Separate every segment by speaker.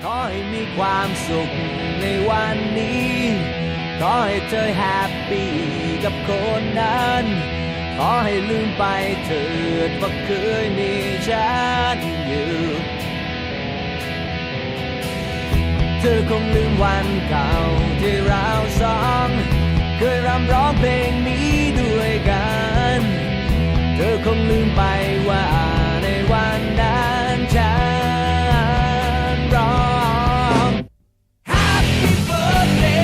Speaker 1: ขอให้มีความสุขในวันนี้ ขอให้เธอแฮปปี้กับคนนั้น ขอให้ลืมไปเถิดว่าเคยมีฉันอยู่ เธอคงลืมวันเก่าที่เราสองเคยรำร้องเพลงนี้ด้วยกัน เธอคงลืมไปว่าในวันนั้นฉันร้อง Happy birthday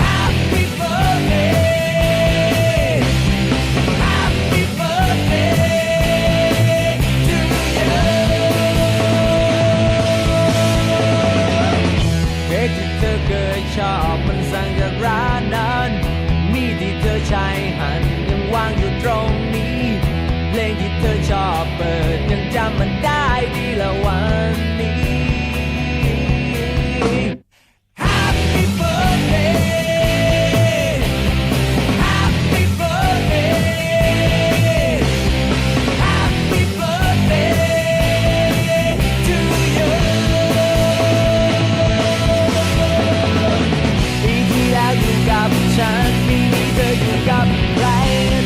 Speaker 1: Happy birthday Happy birthday to you เค้กที่เธอเคยชอบมันสั่งจากร้านนั้นมีที่เธอใช้หั่นยังวางอยู่ตรงนี้เพลงที่เธอชอบเปิดยังจำมันได้ดีละวันนี้ Happy birthday Happy birthday Happy birthday to you ปีที่แล้วอยู่กับฉันปีนี้เธออยู่กับใคร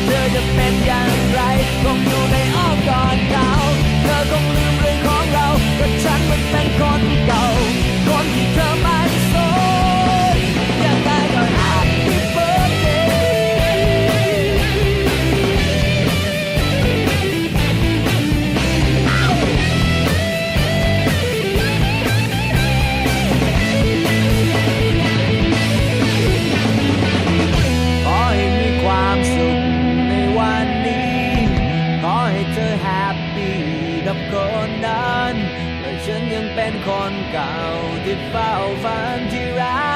Speaker 1: เธอจะเป็นอย่างไรคงอยู่ในอ้อมกอดเขาเธอคงลืมเรื่องของเราก็ฉันมันเป็นคนเก่าคนที่เธอไม่สนยังไงก็ Happy birthday ขอให้มีความสุขในวันนี้ ขอให้เธอแฮปปี้กับคนนั้นและฉันยังเป็นคนเก่าที่เฝ้าฝันที่รั